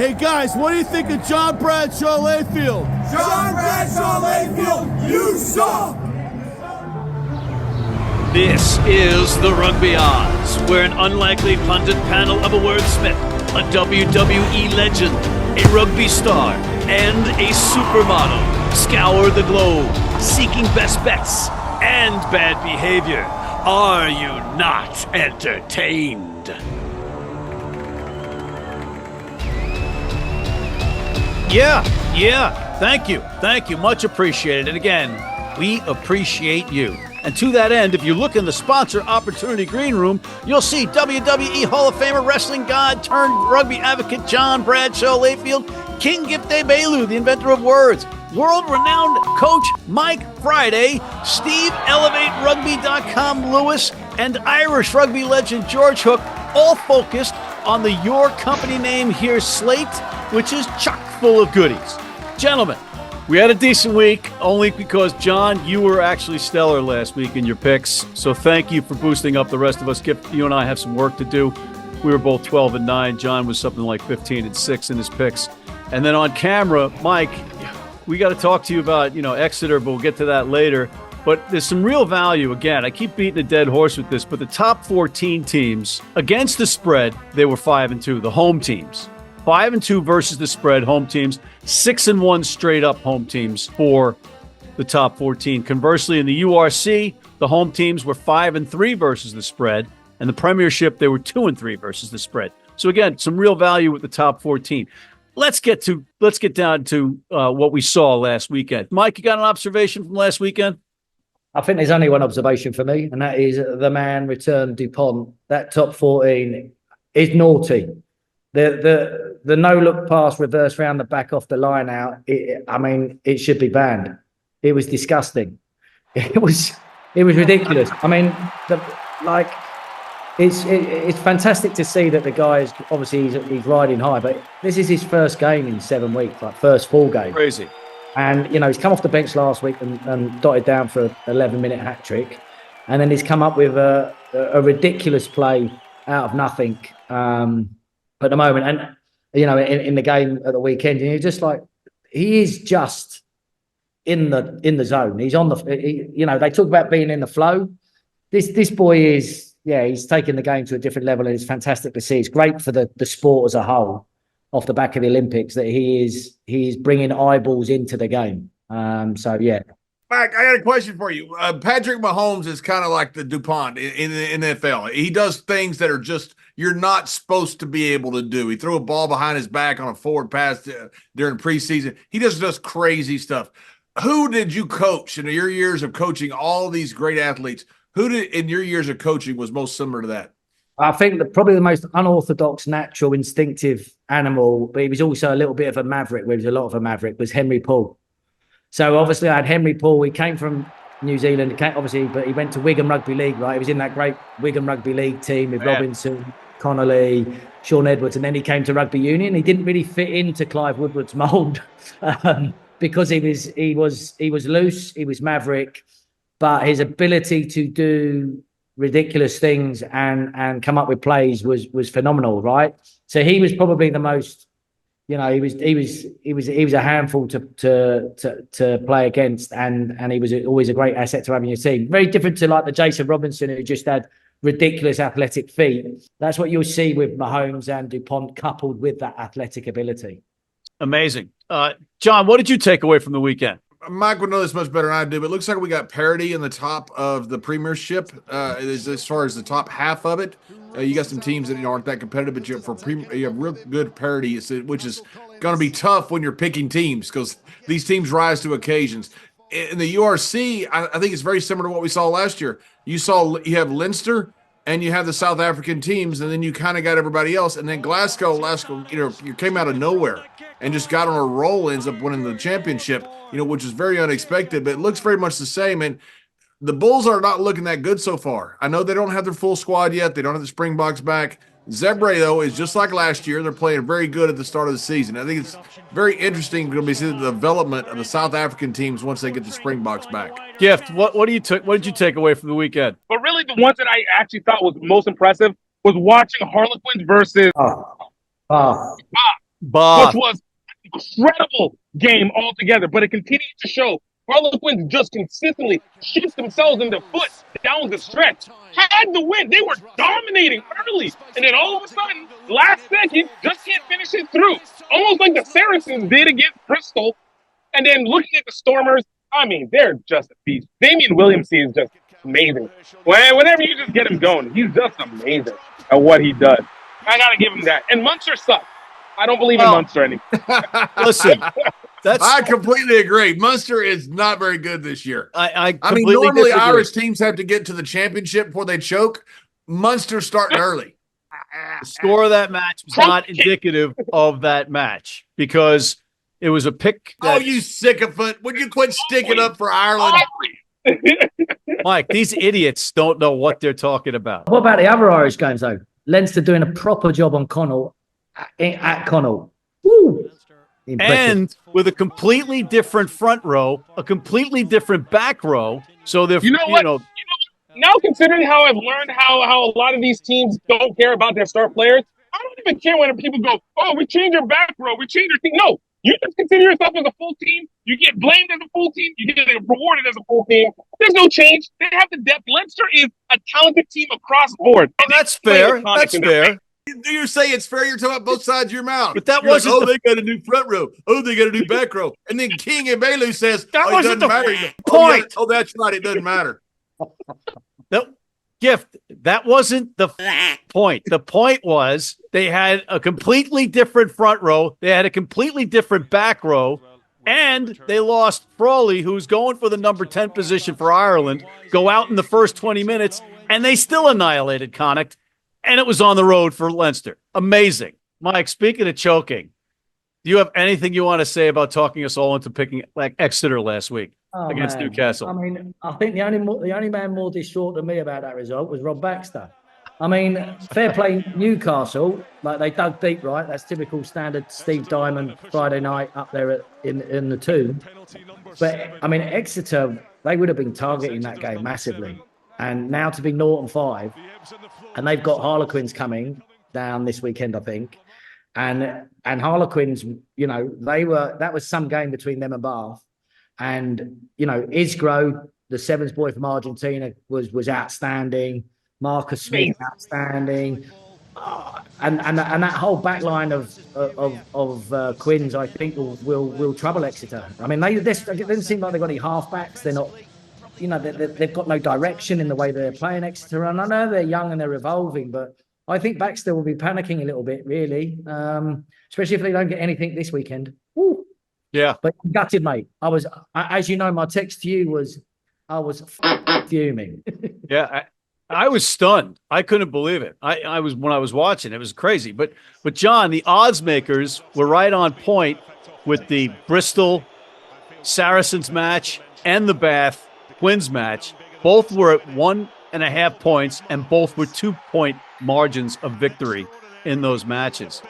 Hey guys, what do you think of John Bradshaw Layfield? John Bradshaw Layfield, you suck! This is the Rugby Odds, where an unlikely pundit panel of a wordsmith, a WWE legend, a rugby star, and a supermodel scour the globe, seeking best bets and bad behavior. Are you not entertained? Yeah. Thank you. Much appreciated. And again, we appreciate you. And to that end, if you look in the sponsor opportunity green room, you'll see WWE Hall of Famer, wrestling god turned rugby advocate John Bradshaw Layfield, King Gift Egbelu, the inventor of words, world-renowned coach Mike Friday, Steve ElevateRugby.com Lewis, and Irish rugby legend George Hook, all focused on the Your Company Name Here slate, which is chock full of goodies. Gentlemen, we had a decent week, only because, John, you were actually stellar last week in your picks. So thank you for boosting up the rest of us. Gift, you and I have some work to do. We were both 12-9. John was something like 15-6 in his picks. And then on camera, Mike, we got to talk to you about, Exeter, but we'll get to that later. But there's some real value. Again, I keep beating a dead horse with this, but the top 14 teams, against the spread, they were 5-2, the home teams. 5-2 versus the spread, home teams. 6-1 straight up home teams for the top 14. Conversely, in the URC, the home teams were 5-3 versus the spread, and the Premiership, they were 2-3 versus the spread. So again, some real value with the top 14. Let's get down to what we saw last weekend. Mike, you got an observation from last weekend? I think there's only one observation for me, and that is the man returned Dupont. That top 14 is naughty. The no-look pass reverse round the back off the line out, it should be banned. It was disgusting. It was ridiculous. It's fantastic to see that the guy is obviously he's riding high, but this is his first game in 7 weeks, first full game. Crazy. And, he's come off the bench last week and dotted down for an 11-minute hat trick. And then he's come up with a ridiculous play out of nothing at the moment. And, in the game at the weekend, and you're just like, he is just in the zone. He's on they talk about being in the flow. This boy is, he's taken the game to a different level, and it's fantastic to see. It's great for the sport as a whole, off the back of the Olympics, that he is bringing eyeballs into the game. Mike, I got a question for you. Patrick Mahomes is kind of like the Dupont in the NFL. He does things that are just you're not supposed to be able to do. He threw a ball behind his back on a forward pass during preseason. He just does crazy stuff. Who did you coach in your years of coaching all these great athletes? Who did in your years of coaching was most similar to that? I think that probably the most unorthodox, natural, instinctive animal, but he was also a little bit of a maverick, where he was a lot of a maverick, was Henry Paul. So obviously I had Henry Paul. He came from New Zealand, but he went to Wigan Rugby League, right? He was in that great Wigan Rugby League team with Robinson, Connolly, Sean Edwards, and then he came to rugby union. He didn't really fit into Clive Woodward's mould because he was loose, he was maverick, but his ability to do ridiculous things and come up with plays was phenomenal, right? So he was probably the most, he was a handful to play against, and he was always a great asset to have in your team. Very different to like the Jason Robinson, who just had ridiculous athletic feet. That's what you'll see with Mahomes and Dupont, coupled with that athletic ability. Amazing. John, what did you take away from the weekend? Mike would know this much better than I do, but it looks like we got parity in the top of the Premiership as far as the top half of it. You got some teams that aren't that competitive, but you have real good parity, which is going to be tough when you're picking teams because these teams rise to occasions. In the URC, I think it's very similar to what we saw last year. You have Leinster and you have the South African teams, and then you kind of got everybody else. And then Glasgow, you came out of nowhere and just got on a roll, ends up winning the championship, which is very unexpected, but it looks very much the same. And the Bulls are not looking that good so far. I know they don't have their full squad yet. They don't have the Springboks back. Zebre, though, is just like last year. They're playing very good at the start of the season. I think it's very interesting to see the development of the South African teams once they get the Springboks back. Gift, what did you take away from the weekend? But really, the ones that I actually thought was most impressive was watching Harlequins versus Bah. which was an incredible game altogether. But it continued to show Harlequins just consistently shoot themselves in the foot down the stretch. Had the win. They were dominating early. And then all of a sudden, last second, just can't finish it through. Almost like the Saracens did against Bristol. And then looking at the Stormers, I mean, they're just a beast. Damian Williamson is just amazing. Whenever you just get him going, he's just amazing at what he does. I got to give him that. And Munster sucks. I don't believe in Munster anymore. Listen, I completely agree. Munster is not very good this year. I mean, normally Irish teams have to get to the championship before they choke. Munster's starting early. The score of that match was not indicative of that match because it was a pick. Oh, you sycophant. Would you quit sticking up for Ireland? Mike, these idiots don't know what they're talking about. What about the other Irish games, though? Leinster doing a proper job on Connaught at Connaught. Woo! And with a completely different front row, a completely different back row. So they're, now considering how I've learned how a lot of these teams don't care about their star players, I don't even care when people go, oh, we changed our back row, we changed our team. No, you just consider yourself as a full team. You get blamed as a full team. You get rewarded as a full team. There's no change. They have the depth. Leinster is a talented team across the board. Oh, that's fair. That's fair. You say it's fair. You're talking about both sides of your mouth. But that wasn't. They got a new front row. Oh, they got a new back row. And then King Egbelu says, that wasn't the matter. point. Oh, that's right. It doesn't matter. Gift, that wasn't the point. The point was they had a completely different front row. They had a completely different back row. And they lost Frawley, who's going for the number 10 position for Ireland, go out in the first 20 minutes, and they still annihilated Connacht. And it was on the road for Leinster. Amazing. Mike, speaking of choking, do you have anything you want to say about talking us all into picking like Exeter last week against Newcastle? I mean, I think the only man more distraught than me about that result was Rob Baxter. I mean, fair play Newcastle, like they dug deep, right? That's typical standard Steve Diamond Friday night up there in the tomb. But I mean, Exeter, they would have been targeting that game massively. And now to be 0-5, and they've got Harlequins coming down this weekend, I think. And Harlequins, that was some game between them and Bath. And, Isgro, the sevens boy from Argentina, was outstanding. Marcus Smith, outstanding. And that whole back line of Quins, I think, will trouble Exeter. I mean, it doesn't seem like they've got any halfbacks. They're not... they've got no direction in the way they're playing Exeter. And I know they're young and they're evolving, but I think Baxter will be panicking a little bit, really, especially if they don't get anything this weekend. Woo. Yeah. But gutted, mate. As you know, my text to you was, I was fuming. Yeah, I was stunned. I couldn't believe it. I was when I was watching. It was crazy. But John, the odds makers were right on point with the Bristol Saracens match and the Bath Quins match. Both were at 1.5 points, and both were 2-point margins of victory in those matches.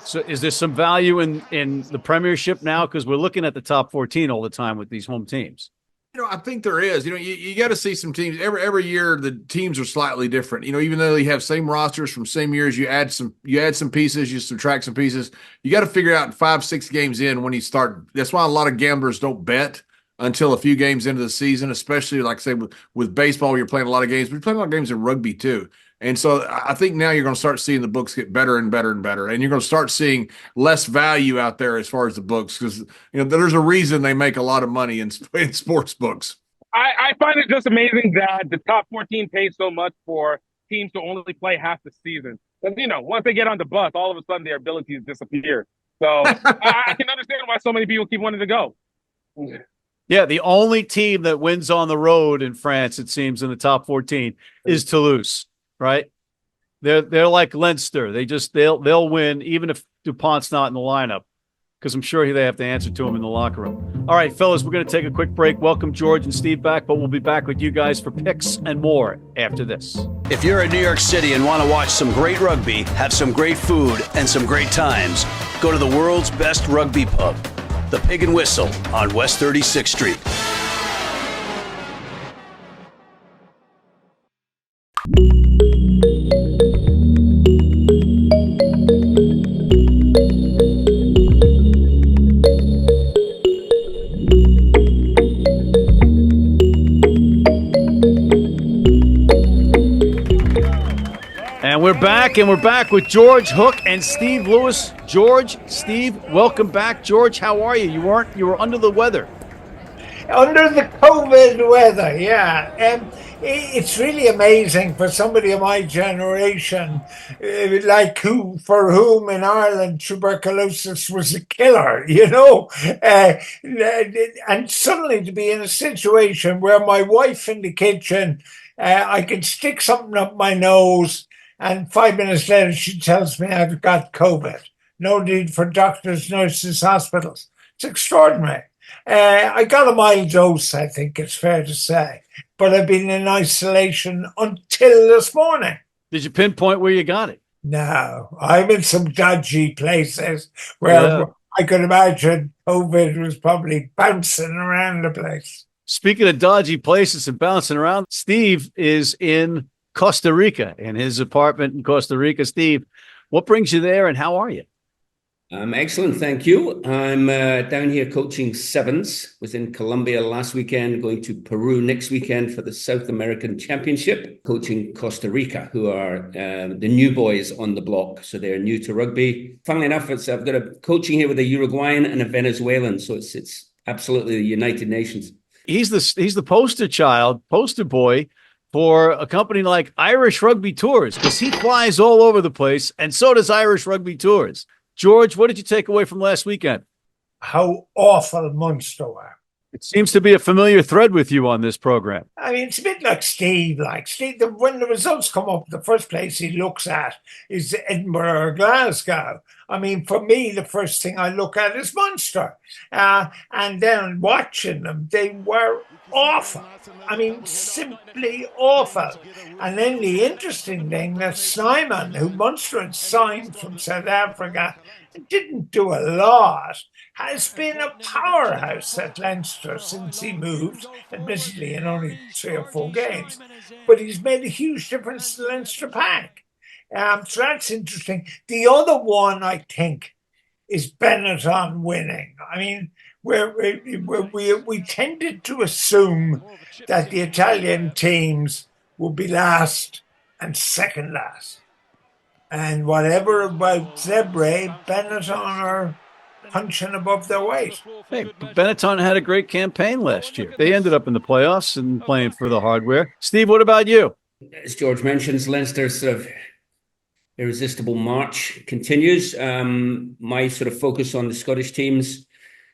So is there some value in the Premiership now? Because we're looking at the top 14 all the time with these home teams. I think there is. You got to see some teams every year. The teams are slightly different. Even though you have same rosters from same years, you add some pieces, you subtract some pieces. You got to figure out 5-6 games in when you start. That's why a lot of gamblers don't bet until a few games into the season, especially like say with baseball, you're playing a lot of games. But you're playing a lot of games in rugby too. And so I think now you're going to start seeing the books get better and better and better. And you're going to start seeing less value out there as far as the books because, there's a reason they make a lot of money in sports books. I find it just amazing that the top 14 pays so much for teams to only play half the season. Because, once they get on the bus, all of a sudden their abilities disappear. So I can understand why so many people keep wanting to go. Yeah, the only team that wins on the road in France, it seems, in the top 14 is Toulouse. Right? They're like Leinster. They'll win even if Dupont's not in the lineup because I'm sure they have to answer to him in the locker room. All right, fellas, we're going to take a quick break. Welcome George and Steve back, but we'll be back with you guys for picks and more after this. If you're in New York City and want to watch some great rugby, have some great food, and some great times, go to the world's best rugby pub, the Pig and Whistle on West 36th Street. back, and we're back with George Hook and Steve Lewis. George, Steve, welcome back. George, how are you? You were under the weather. Under the COVID weather, yeah. It's really amazing for somebody of my generation, for whom in Ireland tuberculosis was a killer, and suddenly to be in a situation where my wife in the kitchen, I can stick something up my nose, and 5 minutes later she tells me I've got COVID. No need for doctors, nurses, hospitals. It's extraordinary. I got a mild dose, I think it's fair to say, but I've been in isolation until this morning. Did you pinpoint where you got it? No, I'm in some dodgy places where I could imagine COVID was probably bouncing around the place. Speaking of dodgy places and bouncing around, Steve is in Costa Rica, in his apartment in Costa Rica. Steve, what brings you there and how are you? Excellent, thank you. I'm down here coaching sevens. Was in Colombia last weekend, going to Peru next weekend for the South American Championship, coaching Costa Rica, who are the new boys on the block. So they're new to rugby. Funnily enough, I've got a coaching here with a Uruguayan and a Venezuelan, so it's absolutely the United Nations. He's the poster boy for a company like Irish Rugby Tours, because he flies all over the place, and so does Irish Rugby Tours. George, what did you take away from last weekend? How awful Munster were. It seems to be a familiar thread with you on this program. I mean, it's a bit like Steve. When the results come up, the first place he looks at is Edinburgh or Glasgow. I mean, for me, the first thing I look at is Munster. And then watching them, they were awful. I mean, simply awful. And then the interesting thing that Simon, who Munster had signed from South Africa, didn't do a lot, has been a powerhouse at Leinster since he moved, admittedly in only 3 or 4 games. But he's made a huge difference to the Leinster pack. So that's interesting. The other one, I think, is Benetton winning. I mean, we tended to assume that the Italian teams would be last and second last. And whatever about Zebre, Benetton are punching above their weight. Hey, Benetton had a great campaign last year. They ended up in the playoffs and playing for the hardware. Steve, what about you? As George mentions, Leinster's sort of irresistible march continues. My sort of focus on the Scottish teams.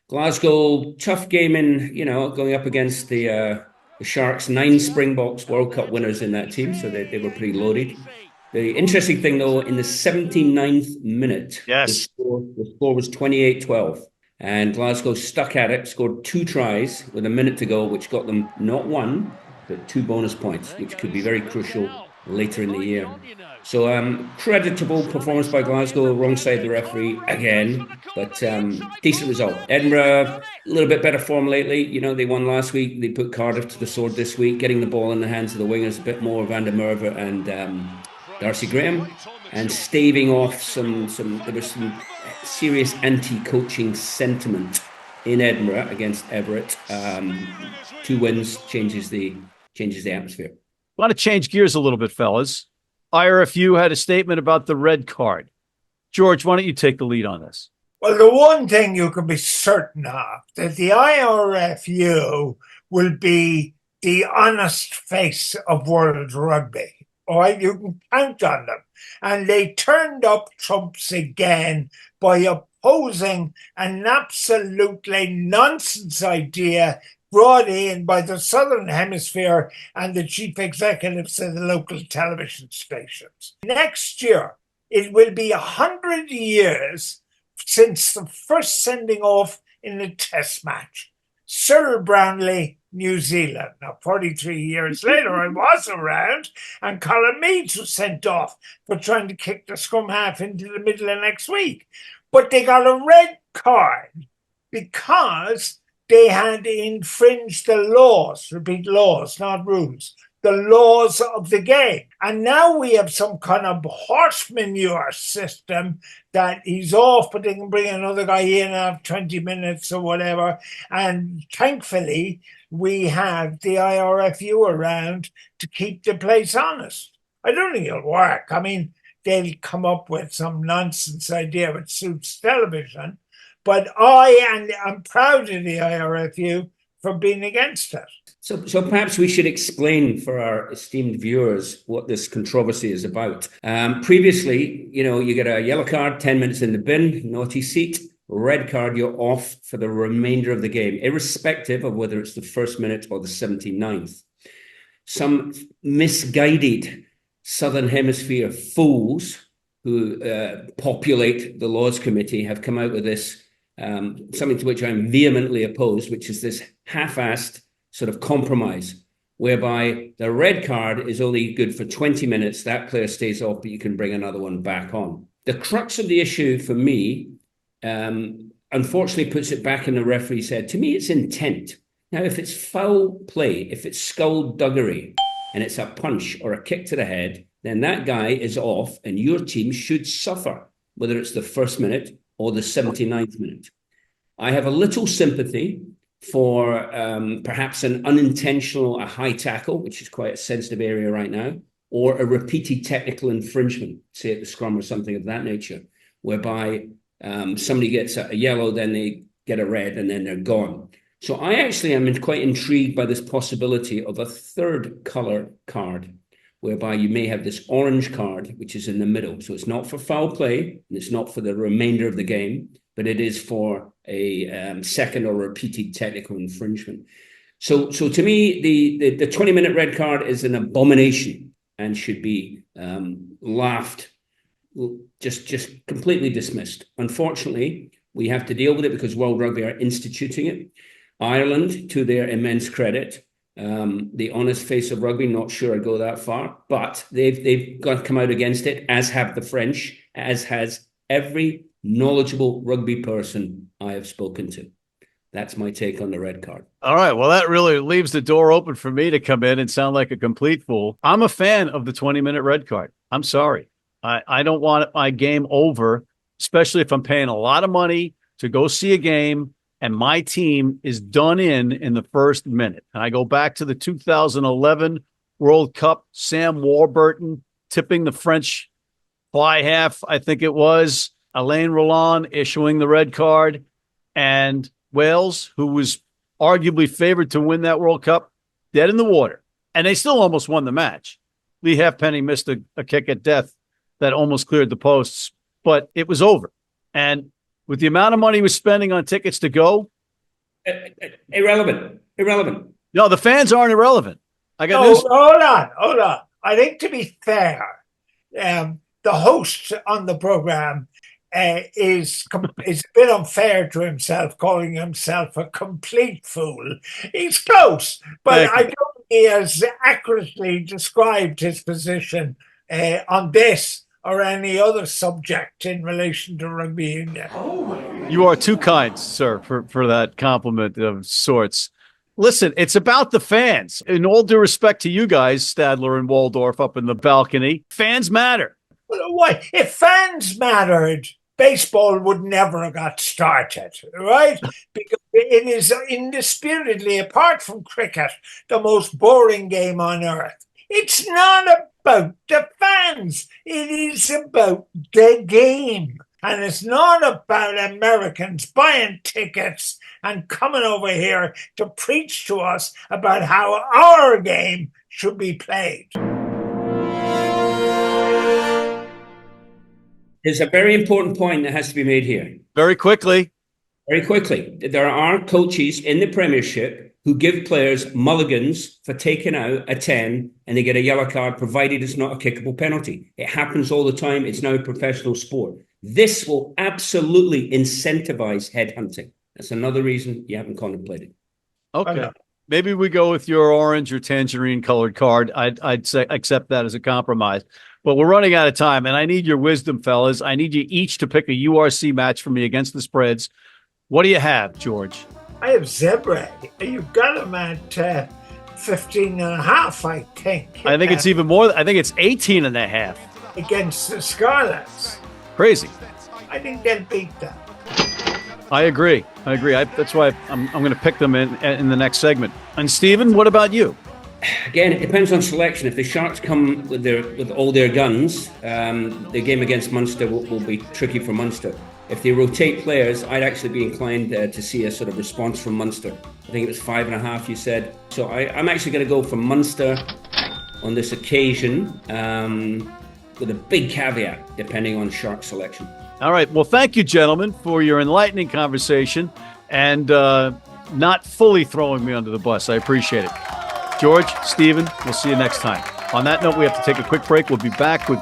Glasgow, tough game in, going up against the Sharks, 9 Springboks World Cup winners in that team, so they were pretty loaded. The interesting thing, though, in the 79th minute, yes, the score was 28-12, and Glasgow stuck at it, scored 2 tries with a minute to go, which got them not 1, but 2 bonus points, which could be very crucial later in the year. So creditable performance by Glasgow, wrong side of the referee again, but decent result. Edinburgh, a little bit better form lately. They won last week. They put Cardiff to the sword this week, getting the ball in the hands of the wingers, a bit more Van der Merwe and Darcy Graham, and staving off there was some serious anti-coaching sentiment in Edinburgh against Everett. 2 wins changes the atmosphere. I want to change gears a little bit, fellas. IRFU had a statement about the red card. George, why don't you take the lead on this? Well, the one thing you can be certain of, that the IRFU will be the honest face of world rugby. All right, you can count on them. And they turned up trumps again by opposing an absolutely nonsense idea brought in by the Southern Hemisphere and the chief executives of the local television stations. Next year, it will be 100 years since the first sending off in a test match. Cyril Brownlee, New Zealand. Now, 43 years later, I was around, and Colin Meads was sent off for trying to kick the scrum half into the middle of next week. But they got a red card because they had infringed the laws, repeat, laws, not rules, the laws of the game. And now we have some kind of horse manure system that he's off, but they can bring another guy in after 20 minutes or whatever. And thankfully, we have the IRFU around to keep the place honest. I don't think it'll work. I mean, they'll come up with some nonsense idea which suits television. But I'm proud of the IRFU for being against it. So perhaps we should explain for our esteemed viewers what this controversy is about. Previously, you get a yellow card, 10 minutes in the bin, naughty seat. Red card, you're off for the remainder of the game, irrespective of whether it's the first minute or the 79th. Some misguided Southern Hemisphere fools who populate the Laws Committee have come out with this, something to which I'm vehemently opposed, which is this half-assed sort of compromise, whereby the red card is only good for 20 minutes. That player stays off, but you can bring another one back on. The crux of the issue for me, unfortunately, puts it back in the referee's head. To me, it's intent. Now, if it's foul play, if it's skullduggery, and it's a punch or a kick to the head, then that guy is off, and your team should suffer, whether it's the first minute or the 79th minute. I have a little sympathy for perhaps an unintentional, a high tackle, which is quite a sensitive area right now, or a repeated technical infringement, say at the scrum or something of that nature, whereby somebody gets a yellow, then they get a red, and then they're gone. So I actually am quite intrigued by this possibility of a third colour card, whereby you may have this orange card, which is in the middle. So it's not for foul play, and it's not for the remainder of the game, but it is for a second or repeated technical infringement. So to me, the 20-minute red card is an abomination and should be laughed, just completely dismissed. Unfortunately, we have to deal with it because World Rugby are instituting it. Ireland, to their immense credit, the honest face of rugby, not sure I'd go that far, but they've come out against it, as have the French, as has every knowledgeable rugby person I have spoken to. That's my take on the red card. All right. Well, that really leaves the door open for me to come in and sound like a complete fool. I'm a fan of the 20-minute red card. I'm sorry. I don't want my game over, especially if I'm paying a lot of money to go see a game and my team is done in the first minute. And I go back to the 2011 World Cup, Sam Warburton tipping the French fly half, I think it was, Alain Roland issuing the red card, and Wales, who was arguably favored to win that World Cup, dead in the water. And they still almost won the match. Lee Halfpenny missed a kick at death that almost cleared the posts, but it was over. And with the amount of money he was spending on tickets to go, irrelevant. No, the fans aren't irrelevant. I got news. Hold on. I think, to be fair, the host on the program is a bit unfair to himself, calling himself a complete fool. He's close, but I don't think he has accurately described his position on this or any other subject in relation to rugby union. You are too kind, sir, for that compliment of sorts. Listen, it's about the fans. In all due respect to you guys, Stadler and Waldorf up in the balcony, fans matter. Why? If fans mattered, baseball would never have got started, right? Because it is indisputably, apart from cricket, the most boring game on earth. It's not about the fans. It is about the game. And it's not about Americans buying tickets and coming over here to preach to us about how our game should be played. There's a very important point that has to be made here. Very quickly. There are coaches in the Premiership who give players mulligans for taking out a 10 and they get a yellow card, provided it's not a kickable penalty. It happens all the time. It's now a professional sport. This will absolutely incentivize headhunting. That's another reason you haven't contemplated. Okay. Maybe we go with your orange or tangerine colored card. I'd say accept that as a compromise. But we're running out of time, and I need your wisdom, fellas. I need you each to pick a URC match for me against the spreads. What do you have, George? I have Zebra. You've got him at 15 and a half, I think. I think it's even more. I think it's 18 and a half. Against the Scarlets. Crazy. I think they'll beat them. I agree. That's why I'm going to pick them in the next segment. And Stephen, what about you? Again, it depends on selection. If the Sharks come with all their guns, the game against Munster will be tricky for Munster. If they rotate players, I'd actually be inclined to see a sort of response from Munster. I think it was 5.5, you said. So I'm actually going to go for Munster on this occasion, with a big caveat, depending on Shark selection. All right. Well, thank you, gentlemen, for your enlightening conversation and not fully throwing me under the bus. I appreciate it. George, Stephen, we'll see you next time. On that note, we have to take a quick break. We'll be back with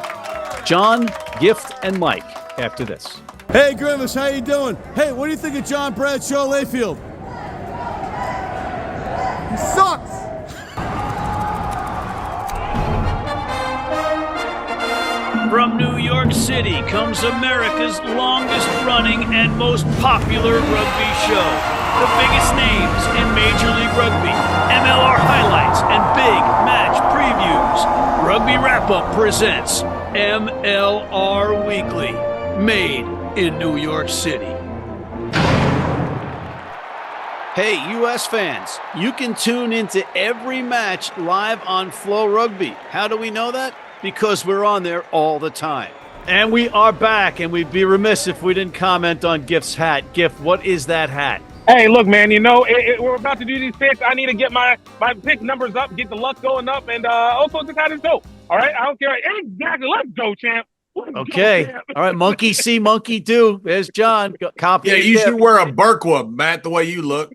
John, Gift, and Mike after this. Hey, Grimace, how you doing? Hey, what do you think of John Bradshaw Layfield? He sucks! From New York City comes America's longest running and most popular rugby show. The biggest names in Major League Rugby, MLR highlights, and big match previews. Rugby Wrap-Up presents MLR Weekly, made in New York City. Hey, U.S. fans, you can tune into every match live on Flow Rugby. How do we know that? Because we're on there all the time. And we are back, and we'd be remiss if we didn't comment on Gift's hat. Gift, what is that hat? Hey, look, man, we're about to do these picks. I need to get my pick numbers up, get the luck going up, and also this hat is dope. All right? I don't care. Exactly. Let's go, champ. Okay. All right, monkey see, monkey do. There's John. Copy. Yeah, you should wear a burqa, Matt, the way you look.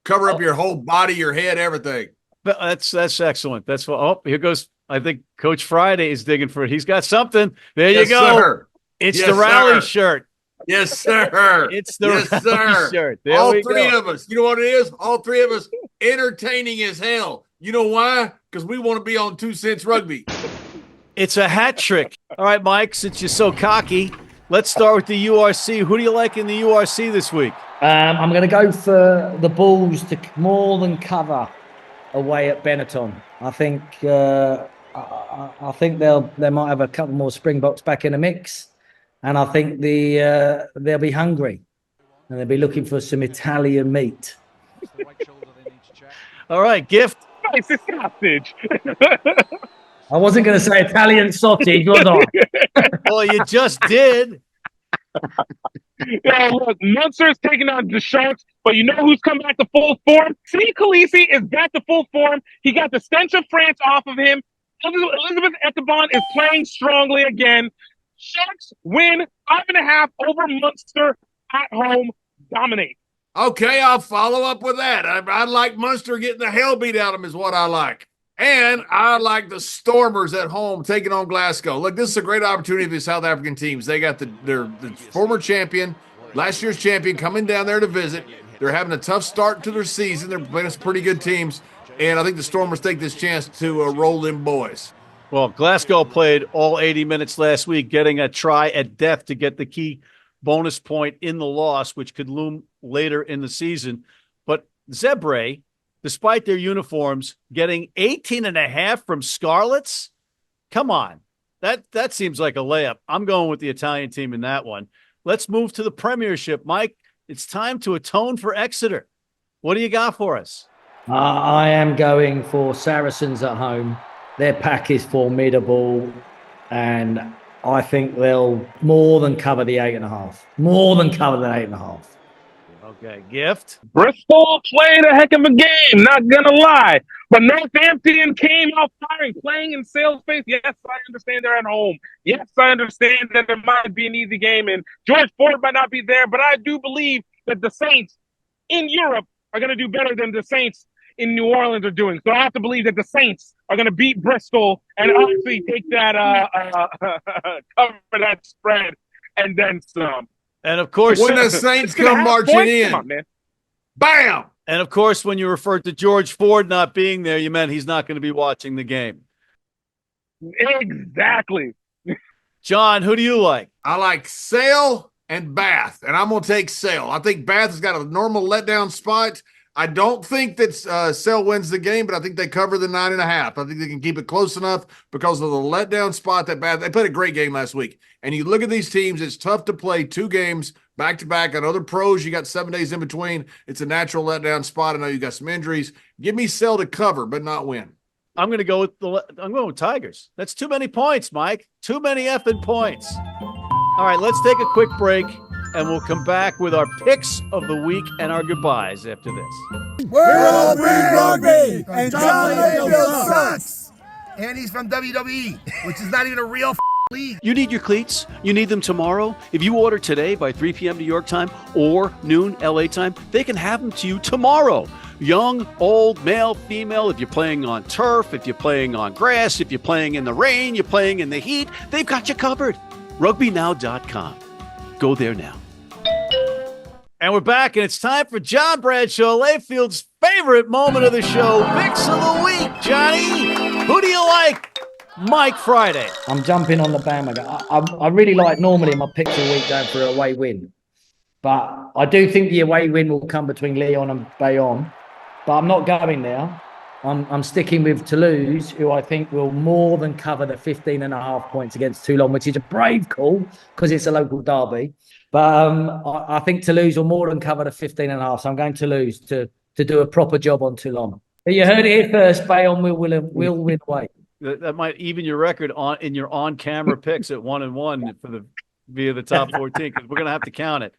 Cover up your whole body, your head, everything. That's excellent. That's what. Oh, here goes. I think Coach Friday is digging for it. He's got something. There you go. Sir. It's the rally shirt. Yes, sir. It's the rally shirt. There all we three go. of us. You know what it is? All three of us entertaining as hell. You know why? Because we want to be on 2 Cents Rugby. It's a hat trick. All right, Mike, since you're so cocky, let's start with the URC. Who do you like in the URC this week? I'm going to go for the Bulls to more than cover away at Benetton. I think I think they might have a couple more Springboks back in the mix, and I think they'll be hungry and they'll be looking for some Italian meat. All right, Gift. It's a sausage. I wasn't going to say Italian sausage, was I? Well, you just did. Yeah, look, Munster's taking on the Sharks, but you know who's come back to full form? See, Khaleesi is back to full form. He got the stench of France off of him. Elizabeth Esteban is playing strongly again. Sharks win 5.5 over Munster at home. Dominate. Okay, I'll follow up with that. I like Munster getting the hell beat out of him is what I like. And I like the Stormers at home taking on Glasgow. Look, this is a great opportunity for the South African teams. They got the former champion, last year's champion, coming down there to visit. They're having a tough start to their season. They're playing some pretty good teams. And I think the Stormers take this chance to roll them boys. Well, Glasgow played all 80 minutes last week, getting a try at death to get the key bonus point in the loss, which could loom later in the season. But Zebre, despite their uniforms, getting 18.5 from Scarlets? Come on. That seems like a layup. I'm going with the Italian team in that one. Let's move to the Premiership. Mike, it's time to atone for Exeter. What do you got for us? I am going for Saracens at home. Their pack is formidable, and I think they'll more than cover the 8.5. More than cover the 8.5. Okay, Gift. Bristol played a heck of a game, not gonna lie. But Northampton came out firing, playing in sales space. Yes, I understand they're at home. Yes, I understand that it might be an easy game, and George Ford might not be there, but I do believe that the Saints in Europe are going to do better than the Saints in New Orleans are doing. So I have to believe that the Saints are going to beat Bristol and obviously take that, cover that spread and then some. And of course, when the Saints come marching in, come on, man. Bam! And of course, when you referred to George Ford not being there, you meant he's not going to be watching the game. Exactly. John, who do you like? I like Sale and Bath, and I'm going to take Sale. I think Bath has got a normal letdown spot. I don't think that Sale wins the game, but I think they cover the 9.5. I think they can keep it close enough because of the letdown spot that Bath. They played a great game last week. And you look at these teams, it's tough to play 2 games back-to-back. On other pros, you got 7 days in between. It's a natural letdown spot. I know you got some injuries. Give me Sale to cover, but not win. I'm going to go with Tigers. That's too many points, Mike. Too many effing points. All right, let's take a quick break, and we'll come back with our picks of the week and our goodbyes after this. We're all Breed Rugby, and John Layfield sucks. And he's from WWE, which is not even a real league. You need your cleats? You need them tomorrow? If you order today by 3 p.m. New York time or noon LA time, they can have them to you tomorrow. Young, old, male, female, if you're playing on turf, if you're playing on grass, if you're playing in the rain, you're playing in the heat, they've got you covered. RugbyNow.com. Go there now. And we're back, and it's time for John Bradshaw, Layfield's favorite moment of the show, Picks of the Week. Johnny, who do you like? Mike Friday. I'm jumping on the bandwagon. I really like normally my picks of the week going for an away win. But I do think the away win will come between Lyon and Bayonne. But I'm not going there. I'm sticking with Toulouse, who I think will more than cover the 15.5 points against Toulon, which is a brave call because it's a local derby. But I think Toulouse will more than cover the 15.5. So I'm going Toulouse to do a proper job on Toulon. But you heard it here first. Bayonne will win away. That might even your record in your on-camera picks at 1-1 via the top 14, because we're going to have to count it.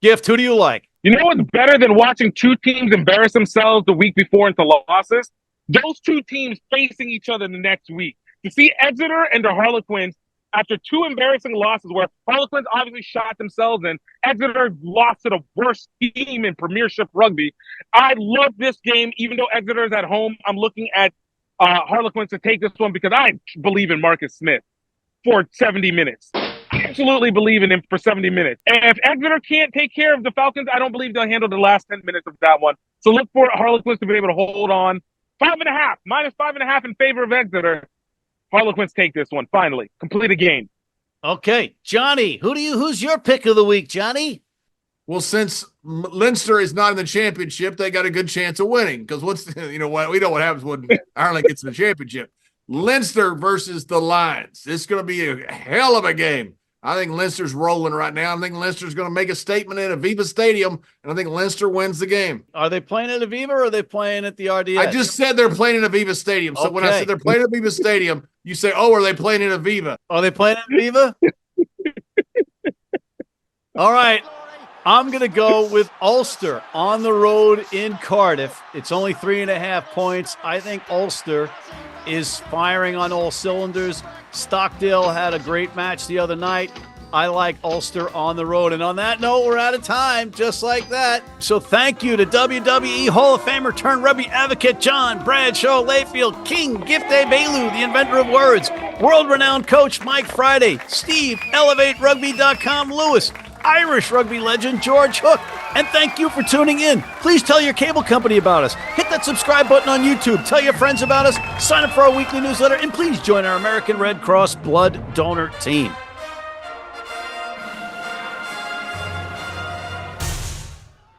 Gift, who do you like? You know what's better than watching two teams embarrass themselves the week before into losses? Those two teams facing each other the next week. To see Exeter and the Harlequins after two embarrassing losses where Harlequins obviously shot themselves in, Exeter lost to the worst team in Premiership rugby. I love this game, even though Exeter is at home. I'm looking at Harlequins to take this one because I believe in Marcus Smith for 70 minutes. Absolutely believe in him for 70 minutes. And if Exeter can't take care of the Falcons, I don't believe they'll handle the last 10 minutes of that one. So look for Harlequins to be able to hold on. -5.5 in favor of Exeter. Harlequins take this one, finally. Complete a game. Okay. Johnny, who's your pick of the week, Johnny? Well, since Leinster is not in the championship, they got a good chance of winning. Because we know what happens when Ireland gets in the championship. Leinster versus the Lions. It's going to be a hell of a game. I think Leinster's rolling right now. I think Leinster's going to make a statement in Aviva Stadium, and I think Leinster wins the game. Are they playing at Aviva or are they playing at the RDS? I just said they're playing in Aviva Stadium. So when I said they're playing at Aviva Stadium, you say, oh, are they playing in Aviva? Are they playing at Aviva? All right. I'm going to go with Ulster on the road in Cardiff. It's only 3.5 points. I think Ulster is firing on all cylinders. Stockdale had a great match the other night. I like Ulster on the road. And on that note, we're out of time, just like that. So thank you to WWE Hall of Famer turned rugby advocate John Bradshaw Layfield, King Gift Egbelu, the inventor of words, world-renowned coach Mike Friday, Steve, ElevateRugby.com Lewis, Irish rugby legend George Hook. And thank you for tuning in. Please tell your cable company about us. Hit that subscribe button on YouTube. Tell your friends about us. Sign up for our weekly newsletter. And please join our American Red Cross blood donor team.